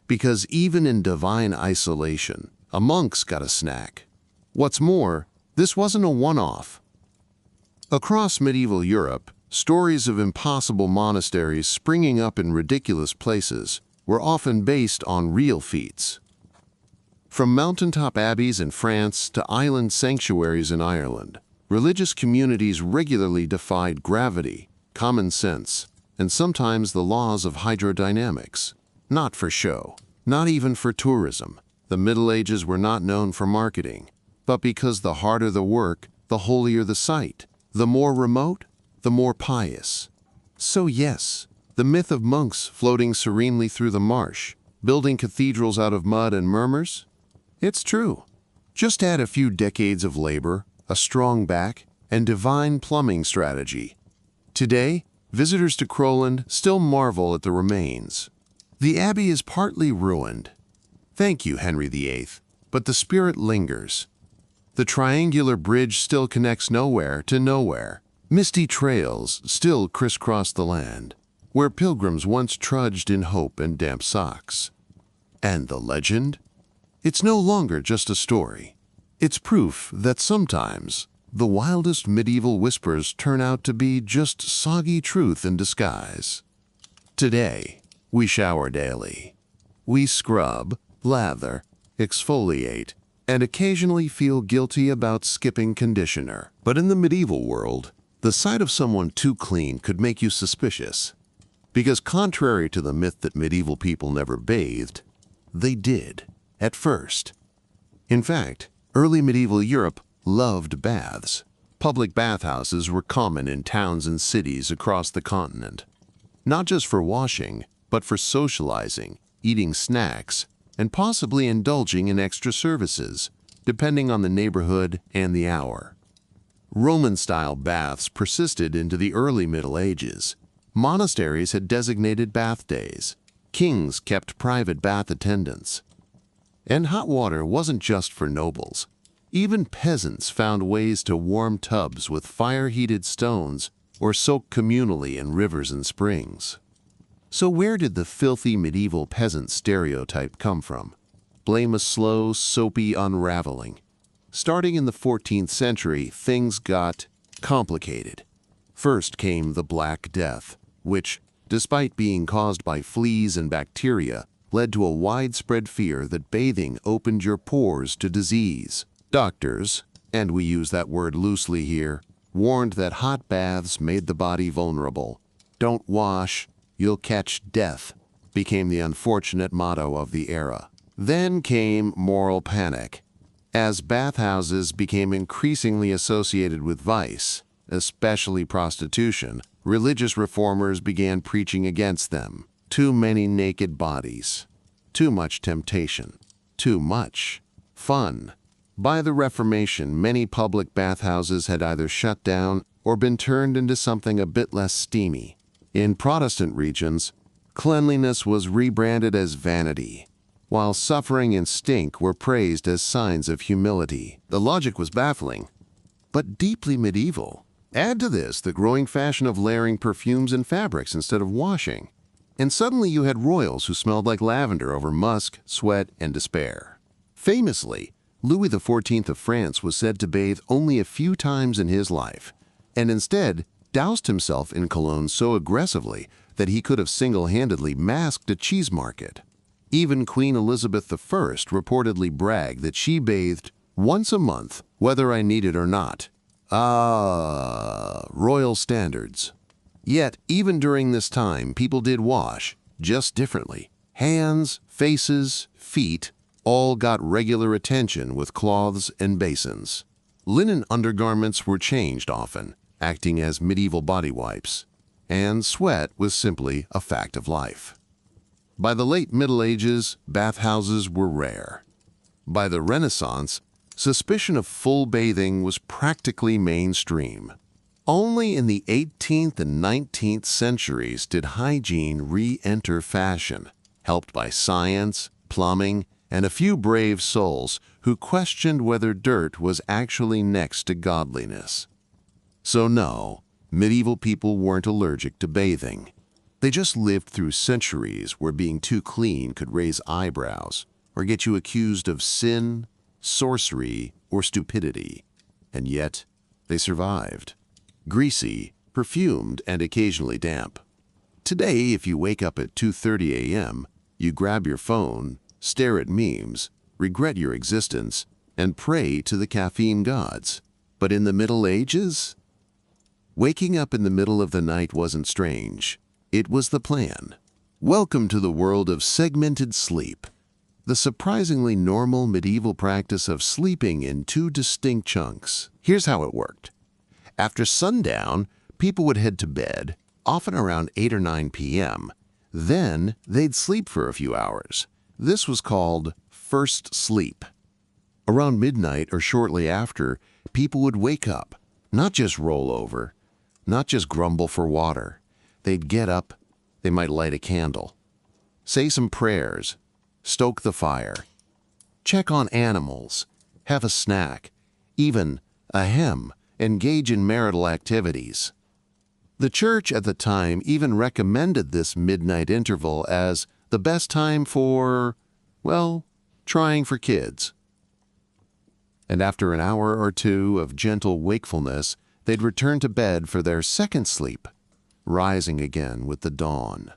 Because even in divine isolation, a monk's got a snack. What's more, this wasn't a one-off. Across medieval Europe, stories of impossible monasteries springing up in ridiculous places were often based on real feats. From mountaintop abbeys in France to island sanctuaries in Ireland, religious communities regularly defied gravity, common sense, and sometimes the laws of hydrodynamics. Not for show, not even for tourism. The Middle Ages were not known for marketing, but because the harder the work, the holier the site. The more remote, the more pious. So yes, the myth of monks floating serenely through the marsh, building cathedrals out of mud and murmurs? It's true. Just add a few decades of labor, a strong back, and divine plumbing strategy. Today, visitors to Crowland still marvel at the remains. The abbey is partly ruined. Thank you, Henry VIII, but the spirit lingers. The triangular bridge still connects nowhere to nowhere. Misty trails still crisscross the land, where pilgrims once trudged in hope and damp socks. And the legend? It's no longer just a story. It's proof that sometimes the wildest medieval whispers turn out to be just soggy truth in disguise. Today, we shower daily. We scrub, lather, exfoliate, and occasionally feel guilty about skipping conditioner. But in the medieval world, the sight of someone too clean could make you suspicious. Because contrary to the myth that medieval people never bathed, they did, at first. In fact, early medieval Europe loved baths. Public bathhouses were common in towns and cities across the continent. Not just for washing, but for socializing, eating snacks, and possibly indulging in extra services, depending on the neighborhood and the hour. Roman-style baths persisted into the early Middle Ages. Monasteries had designated bath days. Kings kept private bath attendants. And hot water wasn't just for nobles. Even peasants found ways to warm tubs with fire-heated stones or soak communally in rivers and springs. So where did the filthy medieval peasant stereotype come from? Blame a slow, soapy unraveling. Starting in the 14th century, things got complicated. First came the Black Death, which, despite being caused by fleas and bacteria, led to a widespread fear that bathing opened your pores to disease. Doctors, and we use that word loosely here, warned that hot baths made the body vulnerable. Don't wash, you'll catch death, became the unfortunate motto of the era. Then came moral panic. As bathhouses became increasingly associated with vice, especially prostitution, religious reformers began preaching against them. Too many naked bodies, too much temptation, too much fun. By the Reformation, many public bathhouses had either shut down or been turned into something a bit less steamy. In Protestant regions, cleanliness was rebranded as vanity, while suffering and stink were praised as signs of humility. The logic was baffling, but deeply medieval. Add to this the growing fashion of layering perfumes and fabrics instead of washing, and suddenly you had royals who smelled like lavender over musk, sweat, and despair. Famously, Louis XIV of France was said to bathe only a few times in his life, and instead doused himself in cologne so aggressively that he could have single-handedly masked a cheese market. Even Queen Elizabeth I reportedly bragged that she bathed once a month, whether I needed or not. Royal standards. Yet, even during this time, people did wash, just differently. Hands, faces, feet all got regular attention with cloths and basins. Linen undergarments were changed often, acting as medieval body wipes, and sweat was simply a fact of life. By the late Middle Ages, bathhouses were rare. By the Renaissance, suspicion of full bathing was practically mainstream. Only in the 18th and 19th centuries did hygiene re-enter fashion, helped by science, plumbing, and a few brave souls who questioned whether dirt was actually next to godliness. So no, medieval people weren't allergic to bathing. They just lived through centuries where being too clean could raise eyebrows or get you accused of sin, sorcery, or stupidity. And yet, they survived. Greasy, perfumed, and occasionally damp. Today, if you wake up at 2:30 a.m., you grab your phone, stare at memes, regret your existence, and pray to the caffeine gods. But in the Middle Ages? Waking up in the middle of the night wasn't strange. It was the plan. Welcome to the world of segmented sleep, the surprisingly normal medieval practice of sleeping in two distinct chunks. Here's how it worked. After sundown, people would head to bed, often around 8 or 9 p.m. Then they'd sleep for a few hours. This was called first sleep. Around midnight or shortly after, people would wake up, not just roll over, not just grumble for water. They'd get up, they might light a candle, say some prayers, stoke the fire, check on animals, have a snack, even a hem, engage in marital activities. The church at the time even recommended this midnight interval as the best time for, well, trying for kids. And after an hour or two of gentle wakefulness, they'd return to bed for their second sleep, rising again with the dawn.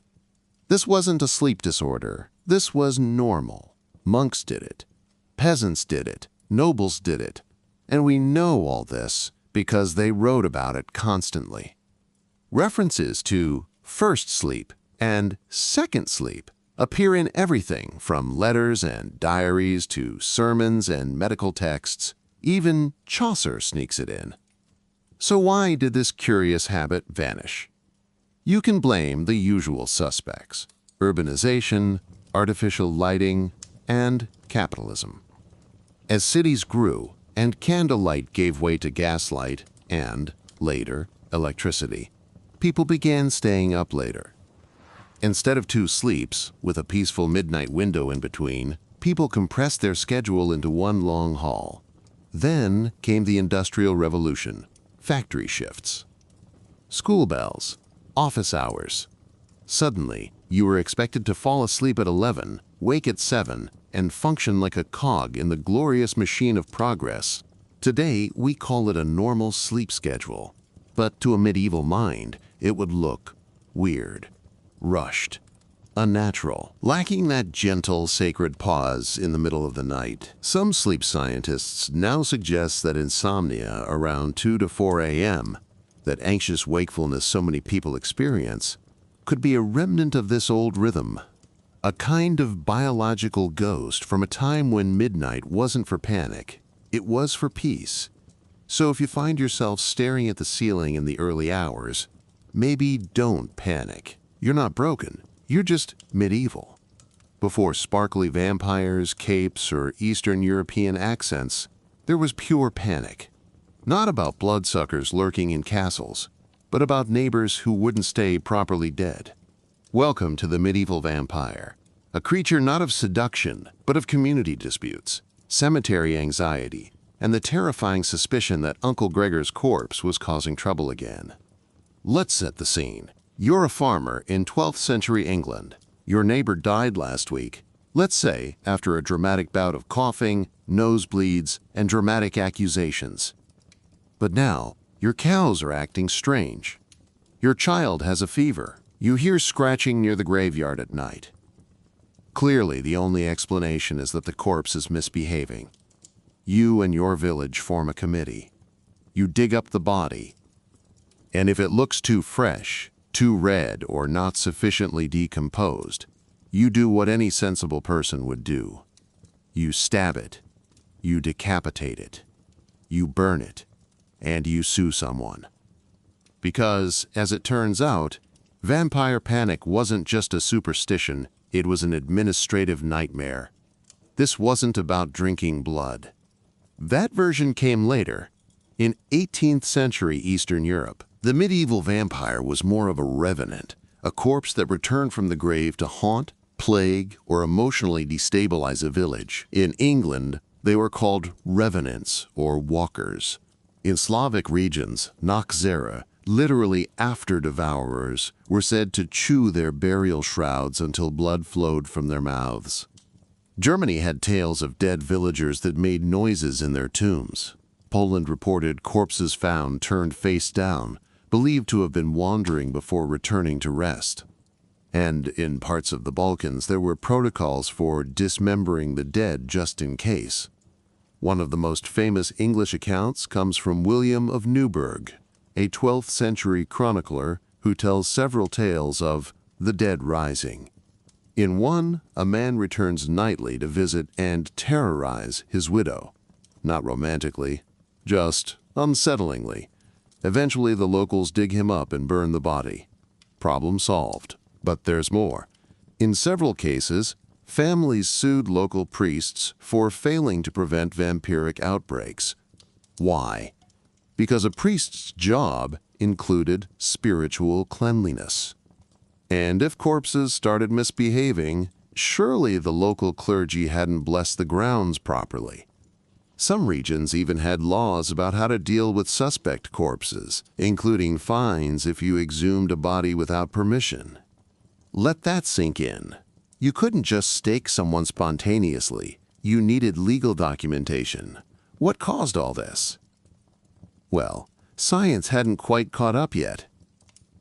This wasn't a sleep disorder. This was normal. Monks did it. Peasants did it. Nobles did it. And we know all this because they wrote about it constantly. References to first sleep and second sleep appear in everything from letters and diaries to sermons and medical texts. Even Chaucer sneaks it in. So why did this curious habit vanish? You can blame the usual suspects: urbanization, artificial lighting, and capitalism. As cities grew and candlelight gave way to gaslight and, later, electricity, people began staying up later. Instead of 2 sleeps, with a peaceful midnight window in between, people compressed their schedule into one long haul. Then came the Industrial Revolution, factory shifts, school bells, office hours. Suddenly, you were expected to fall asleep at 11, wake at 7, and function like a cog in the glorious machine of progress. Today, we call it a normal sleep schedule. But to a medieval mind, it would look weird, rushed, unnatural, lacking that gentle, sacred pause in the middle of the night. Some sleep scientists now suggest that insomnia around 2 to 4 a.m., that anxious wakefulness so many people experience, could be a remnant of this old rhythm, a kind of biological ghost from a time when midnight wasn't for panic, it was for peace. So if you find yourself staring at the ceiling in the early hours, maybe don't panic. You're not broken, you're just medieval. Before sparkly vampires, capes, or Eastern European accents, there was pure panic. Not about bloodsuckers lurking in castles, but about neighbors who wouldn't stay properly dead. Welcome to the medieval vampire, a creature not of seduction, but of community disputes, cemetery anxiety, and the terrifying suspicion that Uncle Gregor's corpse was causing trouble again. Let's set the scene. You're a farmer in 12th century England. Your neighbor died last week, let's say after a dramatic bout of coughing, nosebleeds, and dramatic accusations. But now, your cows are acting strange. Your child has a fever. You hear scratching near the graveyard at night. Clearly, the only explanation is that the corpse is misbehaving. You and your village form a committee. You dig up the body, and if it looks too fresh, too red, or not sufficiently decomposed, You do what any sensible person would do. You stab it, you decapitate it, you burn it, and you sue someone. Because, as it turns out, vampire panic wasn't just a superstition, it was an administrative nightmare. This wasn't about drinking blood. That version came later. In 18th century Eastern Europe, the medieval vampire was more of a revenant, a corpse that returned from the grave to haunt, plague, or emotionally destabilize a village. In England, they were called revenants or walkers. In Slavic regions, Noxera, literally after devourers, were said to chew their burial shrouds until blood flowed from their mouths. Germany had tales of dead villagers that made noises in their tombs. Poland reported corpses found turned face down, believed to have been wandering before returning to rest. And in parts of the Balkans, there were protocols for dismembering the dead just in case. One of the most famous English accounts comes from William of Newburgh, a 12th century chronicler who tells several tales of the dead rising. In one, a man returns nightly to visit and terrorize his widow. Not romantically, just unsettlingly. Eventually, the locals dig him up and burn the body. Problem solved. But there's more. In several cases, families sued local priests for failing to prevent vampiric outbreaks. Why? Because a priest's job included spiritual cleanliness. And if corpses started misbehaving, surely the local clergy hadn't blessed the grounds properly. Some regions even had laws about how to deal with suspect corpses, including fines if you exhumed a body without permission. Let that sink in. You couldn't just stake someone spontaneously. You needed legal documentation. What caused all this? Well, science hadn't quite caught up yet.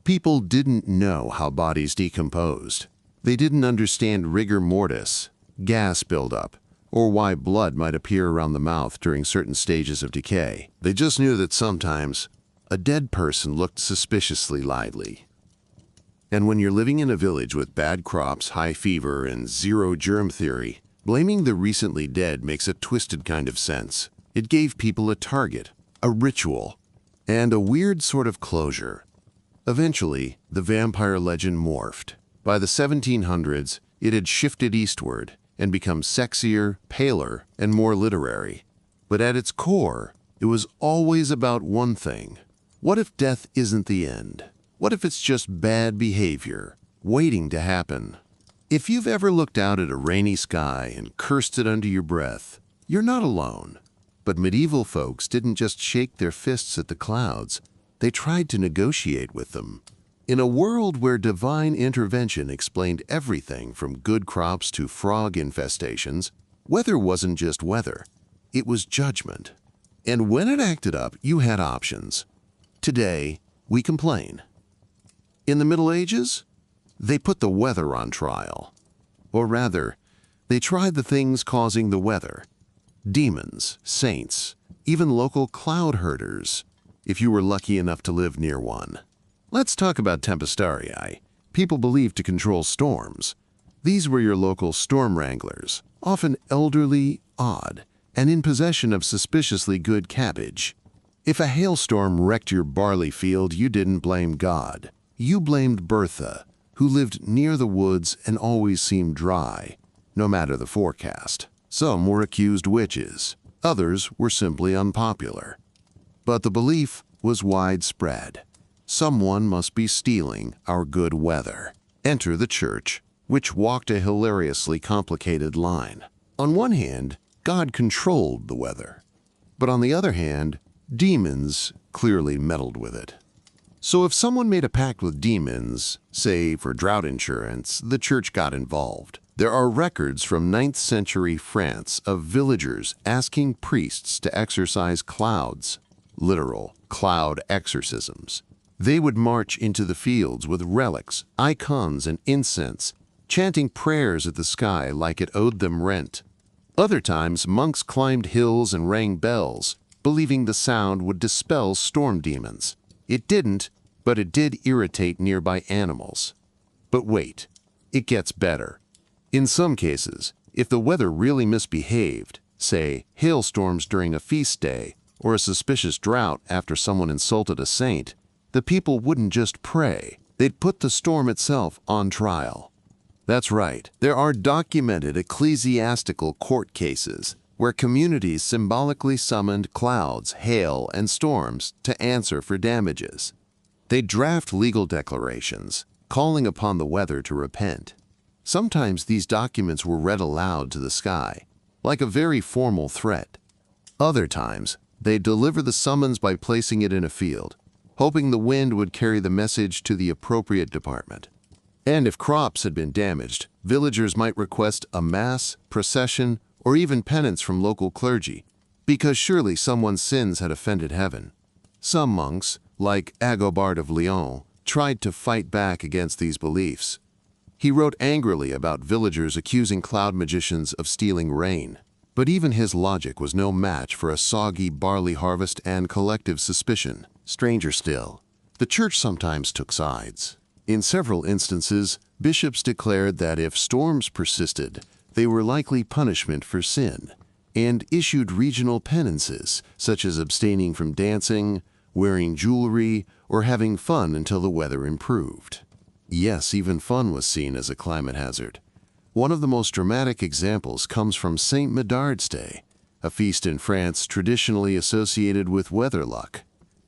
People didn't know how bodies decomposed. They didn't understand rigor mortis, gas buildup, or why blood might appear around the mouth during certain stages of decay. They just knew that sometimes a dead person looked suspiciously lively. And when you're living in a village with bad crops, high fever, and zero germ theory, blaming the recently dead makes a twisted kind of sense. It gave people a target, a ritual, and a weird sort of closure. Eventually, the vampire legend morphed. By the 1700s, it had shifted eastward and become sexier, paler, and more literary. But at its core, it was always about one thing. What if death isn't the end? What if it's just bad behavior, waiting to happen? If you've ever looked out at a rainy sky and cursed it under your breath, you're not alone. But medieval folks didn't just shake their fists at the clouds. They tried to negotiate with them. In a world where divine intervention explained everything from good crops to frog infestations, weather wasn't just weather. It was judgment. And when it acted up, you had options. Today, we complain. In the Middle Ages, they put the weather on trial. Or rather, they tried the things causing the weather. Demons, saints, even local cloud herders, if you were lucky enough to live near one. Let's talk about tempestarii, people believed to control storms. These were your local storm wranglers, often elderly, odd, and in possession of suspiciously good cabbage. If a hailstorm wrecked your barley field, you didn't blame God. You blamed Bertha, who lived near the woods and always seemed dry, no matter the forecast. Some were accused witches. Others were simply unpopular. But the belief was widespread. Someone must be stealing our good weather. Enter the church, which walked a hilariously complicated line. On one hand, God controlled the weather. But on the other hand, demons clearly meddled with it. So if someone made a pact with demons, say for drought insurance, the church got involved. There are records from 9th century France of villagers asking priests to exorcise clouds, literal cloud exorcisms. They would march into the fields with relics, icons, and incense, chanting prayers at the sky like it owed them rent. Other times, monks climbed hills and rang bells, believing the sound would dispel storm demons. It didn't, but it did irritate nearby animals. But wait, it gets better. In some cases, if the weather really misbehaved, say hailstorms during a feast day or a suspicious drought after someone insulted a saint, the people wouldn't just pray, they'd put the storm itself on trial. That's right, there are documented ecclesiastical court cases where communities symbolically summoned clouds, hail, and storms to answer for damages. They'd draft legal declarations, calling upon the weather to repent. Sometimes these documents were read aloud to the sky, like a very formal threat. Other times, they'd deliver the summons by placing it in a field, hoping the wind would carry the message to the appropriate department. And if crops had been damaged, villagers might request a mass, procession, or even penance from local clergy, because surely someone's sins had offended heaven. Some monks, like Agobard of Lyon, tried to fight back against these beliefs. He wrote angrily about villagers accusing cloud magicians of stealing rain. But even his logic was no match for a soggy barley harvest and collective suspicion. Stranger still, the church sometimes took sides. In several instances, bishops declared that if storms persisted, they were likely punishment for sin, and issued regional penances, such as abstaining from dancing, wearing jewelry, or having fun until the weather improved. Yes, even fun was seen as a climate hazard. One of the most dramatic examples comes from St. Medard's Day, a feast in France traditionally associated with weather luck.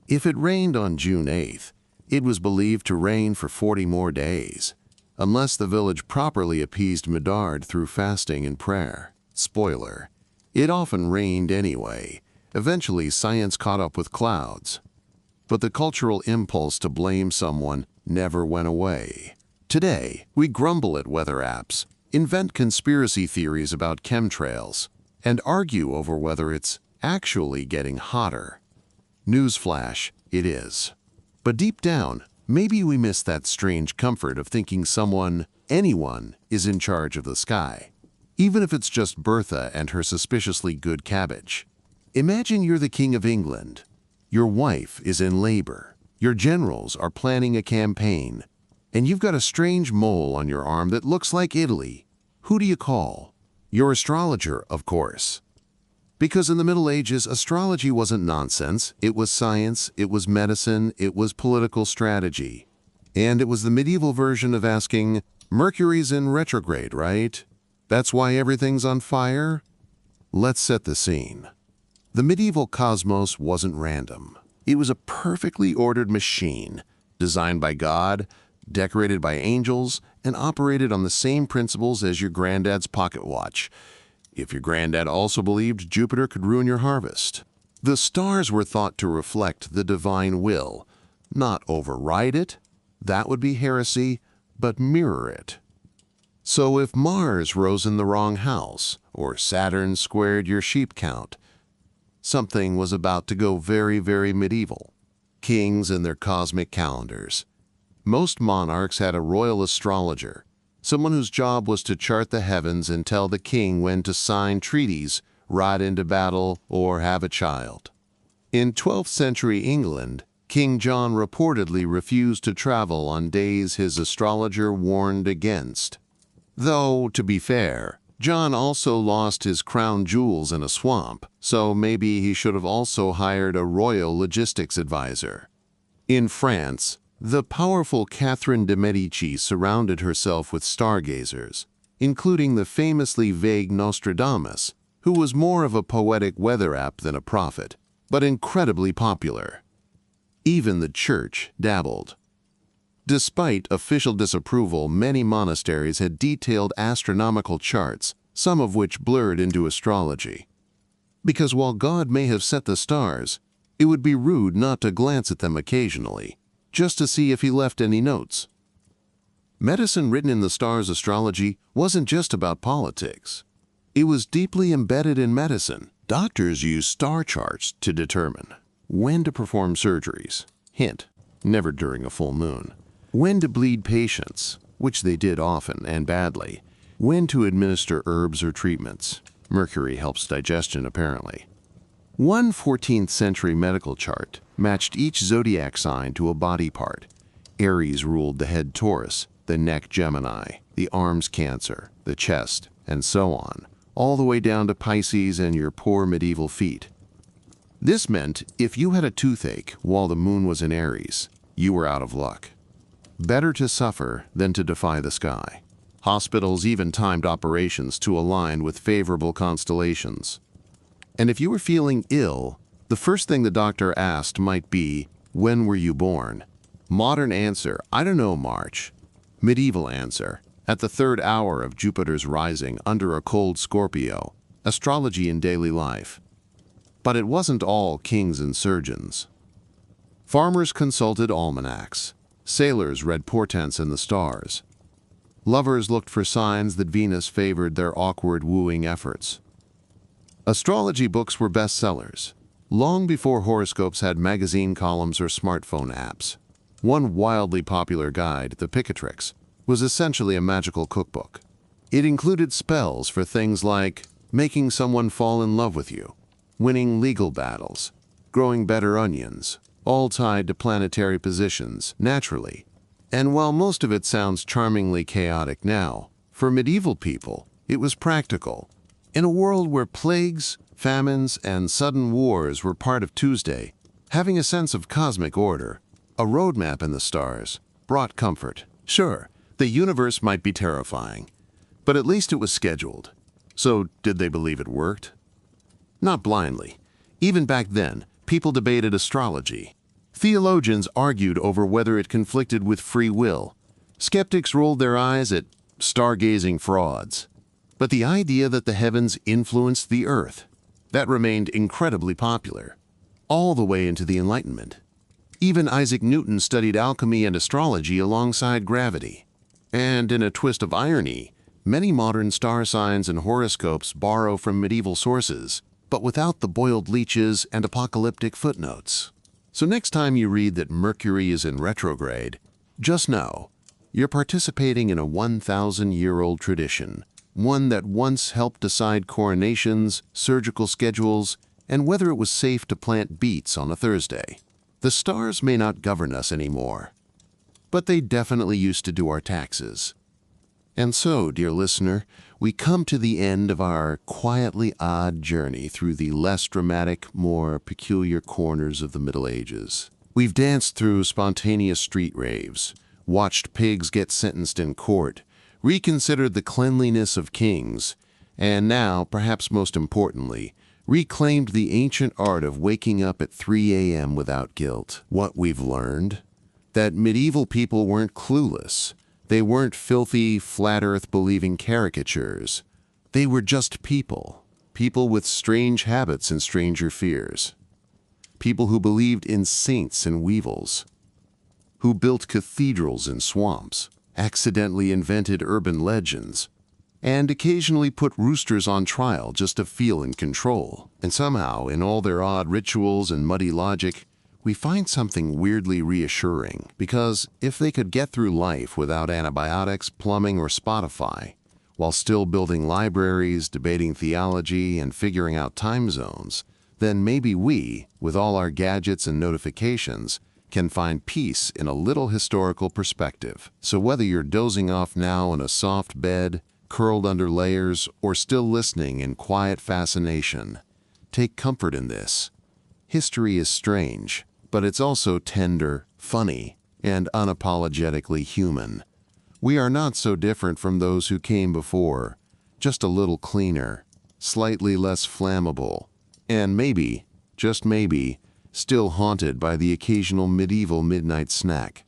If it rained on June 8th, it was believed to rain for 40 more days, unless the village properly appeased Medard through fasting and prayer. Spoiler, it often rained anyway. Eventually, science caught up with clouds. But the cultural impulse to blame someone never went away. Today, we grumble at weather apps, invent conspiracy theories about chemtrails, and argue over whether it's actually getting hotter. Newsflash, it is. But deep down, maybe we miss that strange comfort of thinking anyone, is in charge of the sky, even if it's just Bertha and her suspiciously good cabbage. Imagine you're the King of England. Your wife is in labor. Your generals are planning a campaign, and you've got a strange mole on your arm that looks like Italy. Who do you call? Your astrologer, of course. Because in the Middle Ages, astrology wasn't nonsense. It was science, it was medicine, it was political strategy. And it was the medieval version of asking, Mercury's in retrograde, right? That's why everything's on fire? Let's set the scene. The medieval cosmos wasn't random. It was a perfectly ordered machine, designed by God, decorated by angels, and operated on the same principles as your granddad's pocket watch, if your granddad also believed Jupiter could ruin your harvest. The stars were thought to reflect the divine will, not override it, that would be heresy, but mirror it. So if Mars rose in the wrong house, or Saturn squared your sheep count, something was about to go very, very medieval. Kings and their cosmic calendars. Most monarchs had a royal astrologer, someone whose job was to chart the heavens and tell the king when to sign treaties, ride into battle, or have a child. In 12th century England, King John reportedly refused to travel on days his astrologer warned against. Though, to be fair, John also lost his crown jewels in a swamp, so maybe he should have also hired a royal logistics advisor. In France, the powerful Catherine de' Medici surrounded herself with stargazers, including the famously vague Nostradamus, who was more of a poetic weather app than a prophet, but incredibly popular. Even the church dabbled. Despite official disapproval, many monasteries had detailed astronomical charts, some of which blurred into astrology. Because while God may have set the stars, it would be rude not to glance at them occasionally, just to see if he left any notes. Medicine written in the stars' astrology wasn't just about politics. It was deeply embedded in medicine. Doctors used star charts to determine when to perform surgeries, hint, never during a full moon, when to bleed patients, which they did often and badly, when to administer herbs or treatments. Mercury helps digestion, apparently. One 14th century medical chart matched each zodiac sign to a body part. Aries ruled the head Taurus, the neck Gemini, the arm's cancer, the chest, and so on, all the way down to Pisces and your poor medieval feet. This meant if you had a toothache while the moon was in Aries, you were out of luck. Better to suffer than to defy the sky. Hospitals even timed operations to align with favorable constellations. And if you were feeling ill, the first thing the doctor asked might be, "When were you born?" Modern answer, "I don't know, March." Medieval answer, "At the third hour of Jupiter's rising under a cold Scorpio." Astrology in daily life. But it wasn't all kings and surgeons. Farmers consulted almanacs. Sailors read portents in the stars. Lovers looked for signs that Venus favored their awkward wooing efforts. Astrology books were bestsellers, long before horoscopes had magazine columns or smartphone apps. One wildly popular guide, the Picatrix, was essentially a magical cookbook. It included spells for things like making someone fall in love with you, winning legal battles, growing better onions, all tied to planetary positions, naturally. And while most of it sounds charmingly chaotic now, for medieval people, it was practical. In a world where plagues, famines, and sudden wars were part of Tuesday, having a sense of cosmic order, a roadmap in the stars, brought comfort. Sure, the universe might be terrifying, but at least it was scheduled. So, did they believe it worked? Not blindly. Even back then, people debated astrology. Theologians argued over whether it conflicted with free will. Skeptics rolled their eyes at stargazing frauds. But the idea that the heavens influenced the earth, that remained incredibly popular, all the way into the Enlightenment. Even Isaac Newton studied alchemy and astrology alongside gravity. And in a twist of irony, many modern star signs and horoscopes borrow from medieval sources, but without the boiled leeches and apocalyptic footnotes. So next time you read that Mercury is in retrograde, just know you're participating in a 1,000-year-old tradition, one that once helped decide coronations, surgical schedules, and whether it was safe to plant beets on a Thursday. The stars may not govern us anymore, but they definitely used to do our taxes. And so, dear listener, we come to the end of our quietly odd journey through the less dramatic, more peculiar corners of the Middle Ages. We've danced through spontaneous street raves, watched pigs get sentenced in court, reconsidered the cleanliness of kings, and now, perhaps most importantly, reclaimed the ancient art of waking up at 3 a.m. without guilt. What we've learned? That medieval people weren't clueless. They weren't filthy, flat earth-believing caricatures. They were just people. People with strange habits and stranger fears. People who believed in saints and weevils. Who built cathedrals in swamps, accidentally invented urban legends, and occasionally put roosters on trial just to feel in control. And somehow, in all their odd rituals and muddy logic, we find something weirdly reassuring, because if they could get through life without antibiotics, plumbing, or Spotify, while still building libraries, debating theology, and figuring out time zones, then maybe we, with all our gadgets and notifications, can find peace in a little historical perspective. So whether you're dozing off now in a soft bed, curled under layers, or still listening in quiet fascination, take comfort in this. History is strange, but it's also tender, funny, and unapologetically human. We are not so different from those who came before, just a little cleaner, slightly less flammable, and maybe, just maybe, still haunted by the occasional medieval midnight snack.